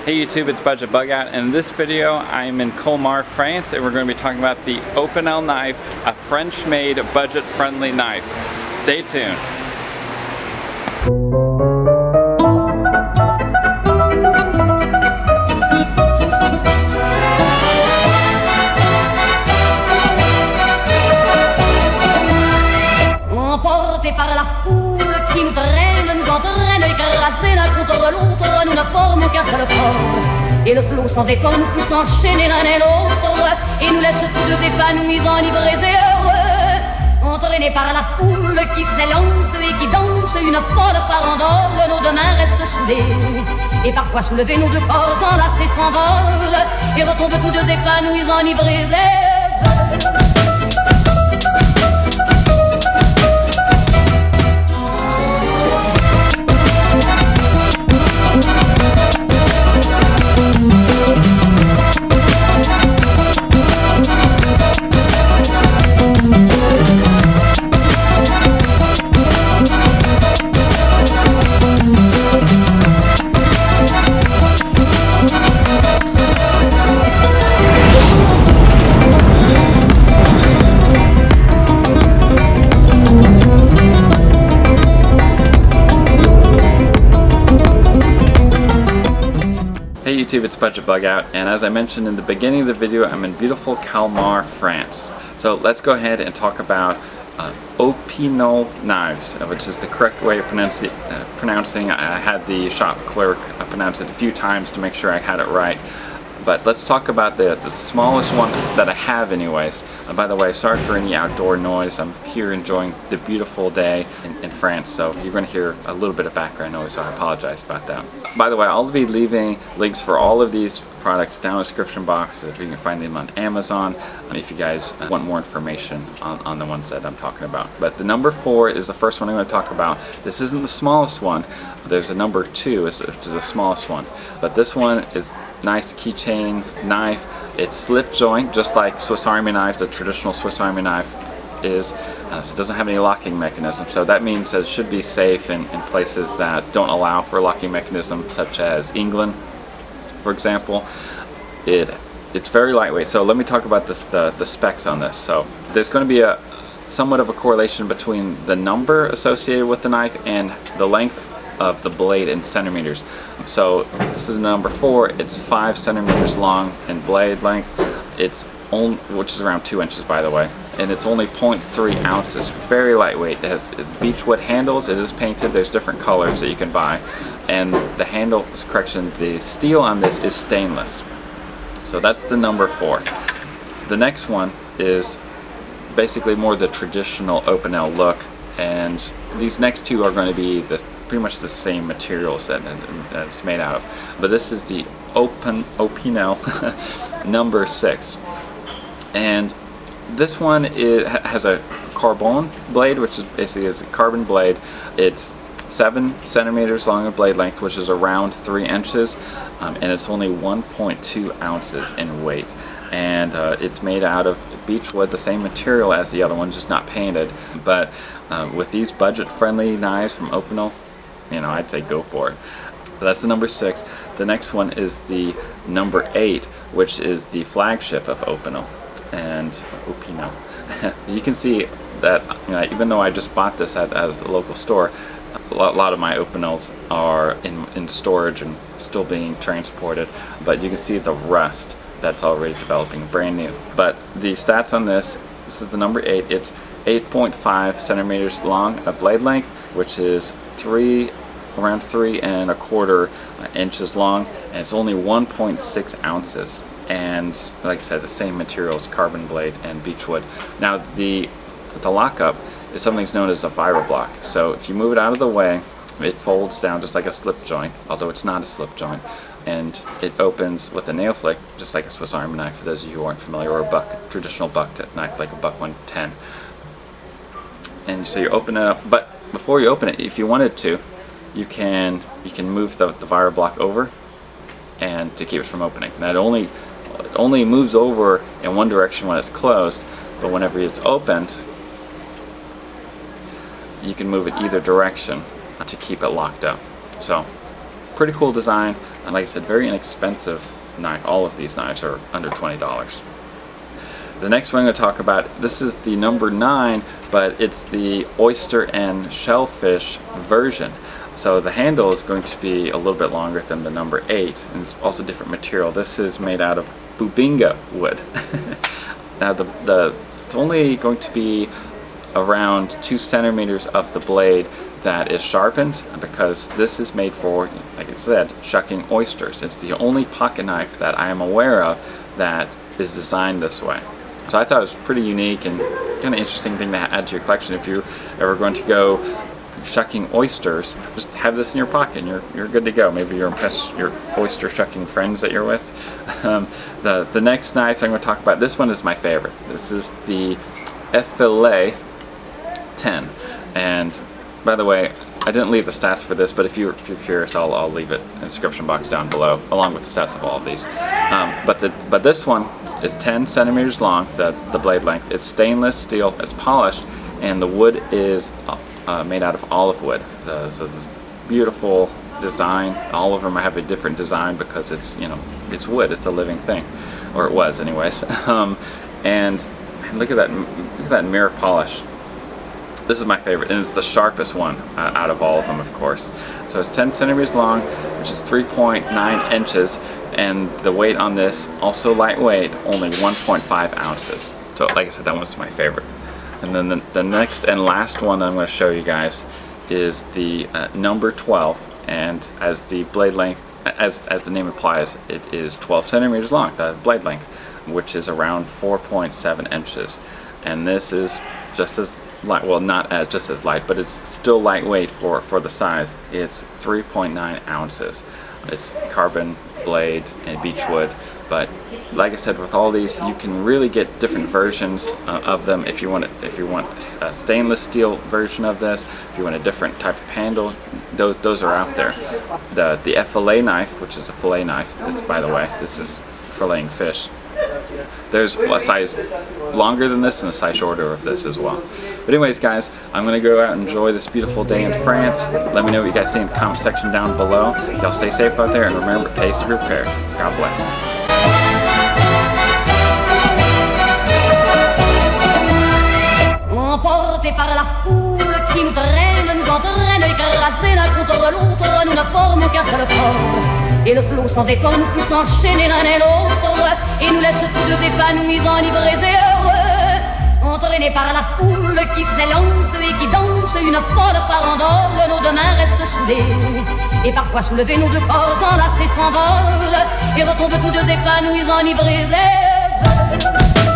Hey YouTube, it's Budget Bugout, and in this video I'm in Colmar, France, and we're going to be talking about the Opinel knife, a French-made budget-friendly knife. Stay tuned. Emportés par la foule qui nous traîne, nous entraîne, écrasés l'un contre l'autre, nous ne formons qu'un seul corps. Et le flot sans effort nous pousse enchaîner l'un et l'autre, et nous laisse tous deux épanouis, enivrés et heureux. Entraînés par la foule qui s'élance et qui danse, une folle farandole, nos deux mains restent soudées. Et parfois soulevés, nos deux corps enlacés s'envolent, et retombent tous deux épanouis, enivrés et heureux. Hey YouTube, it's Budget Bugout, and as I mentioned in the beginning of the video, I'm in beautiful Colmar, France. So let's go ahead and talk about Opinel knives, which is the correct way of pronouncing. I had the shop clerk pronounce it a few times to make sure I had it right. But let's talk about the smallest one that I have anyways. By the way, sorry for any outdoor noise. I'm here enjoying the beautiful day in France, so you're going to hear a little bit of background noise, so I apologize about that. By the way, I'll be leaving links for all of these products down in the description box if you can find them on Amazon, if you guys want more information on the ones that I'm talking about. But the number 4 is the first one I'm going to talk about. This isn't the smallest one. There's a number 2, which is the smallest one. But this one is nice keychain knife. It's slip joint, just like Swiss Army knives, the traditional Swiss Army knife is. So it doesn't have any locking mechanism, so that means that it should be safe in places that don't allow for locking mechanism, such as England, for example. It's very lightweight. So let me talk about the specs on this. So there's going to be a somewhat of a correlation between the number associated with the knife and the length of the blade in centimeters. So this is number 4. It's 5 centimeters long in blade length. It's only, which is around 2 inches by the way, and it's only 0.3 ounces. Very lightweight. It has beechwood handles. It is painted. There's different colors that you can buy, and the handle, correction, the steel on this is stainless. So that's the number 4. The next one is basically more the traditional Opinel look, and these next two are going to be pretty much the same materials that it's made out of. But this is the Opinel number 6, and this one has a carbon blade, which is basically a carbon blade. It's 7 centimeters long in blade length, which is around 3 inches, and it's only 1.2 ounces in weight. And it's made out of beechwood, the same material as the other one, just not painted. But with these budget-friendly knives from Opinel, you know, I'd say go for it. That's the number 6. The next one is the number 8, which is the flagship of Opinel and Opinel. You can see that, you know, even though I just bought this at a local store, a lot of my Opinels are in storage and still being transported, but you can see the rust that's already developing brand new. But the stats on this is the number 8. It's 8.5 centimeters long at blade length, which is around 3¼ inches long, and it's only 1.6 ounces. And like I said, the same materials, carbon blade and beechwood. Now the lockup is something known as a viral block. So if you move it out of the way, it folds down just like a slip joint, although it's not a slip joint, and it opens with a nail flick, just like a Swiss Army knife, for those of you who aren't familiar, or a traditional buck knife like a Buck 110. And so you open it up, but before you open it, if you wanted to, you can move the viral block over, and to keep it from opening. Now it only moves over in one direction when it's closed, but whenever it's opened, you can move it either direction to keep it locked up. So pretty cool design. And like I said, very inexpensive knife. All of these knives are under $20. The next one I'm going to talk about, this is the number 9, but it's the oyster and shellfish version. So the handle is going to be a little bit longer than the number 8, and it's also different material. This is made out of bubinga wood. Now it's only going to be around 2 centimeters of the blade that is sharpened, because this is made for, like I said, shucking oysters. It's the only pocket knife that I am aware of that is designed this way. So I thought it was pretty unique and kind of interesting thing to add to your collection. If you're ever going to go shucking oysters, just have this in your pocket and you're good to go. Maybe you're impressed your oyster shucking friends that you're with. The next knife I'm going to talk about, this one is my favorite. This is the Opinel 10. And by the way, I didn't leave the stats for this, but if you're curious, I'll leave it in the description box down below, along with the stats of all of these. But this one is 10 centimeters long, the blade length. It's stainless steel, it's polished, and the wood is made out of olive wood. So this beautiful design. All of them have a different design because it's, you know, it's wood. It's a living thing, or it was, anyways. And look at that mirror polish. This is my favorite, and it's the sharpest one out of all of them, of course. So it's 10 centimeters long, which is 3.9 inches, and the weight on this, also lightweight, only 1.5 ounces. So like I said, that one's my favorite. And then the next and last one that I'm going to show you guys is the number 12, and as the blade length, as the name implies, it is 12 centimeters long, the blade length, which is around 4.7 inches. And this is just as light, well, not just as light, but it's still lightweight for the size. It's 3.9 ounces. It's carbon blade and beechwood, but like I said, with all these, you can really get different versions of them. If you want a stainless steel version of this, if you want a different type of handle, those are out there. The fillet knife, which is a fillet knife. This, by the way, this is filleting fish. There's a size longer than this and a size shorter of this as well. But anyways, guys, I'm going to go out and enjoy this beautiful day in France. Let me know what you guys think in the comment section down below. Y'all stay safe out there, and remember, taste of your prepared. God bless. Emportés par la foule qui nous traîne, nous entraîne, écrasés l'un contre l'autre, nous ne formons qu'un seul corps. Et le flot sans effort nous pousse enchaîner l'un et l'autre, et nous laisse tous deux épanouis, enivrés et heureux. Entraînés par la foule qui s'élance et qui danse une folle farandole, nos deux mains restent soudées, et parfois soulevés, nos deux corps enlacés s'envolent, et retombent tous deux épanouis, enivrés et heureux.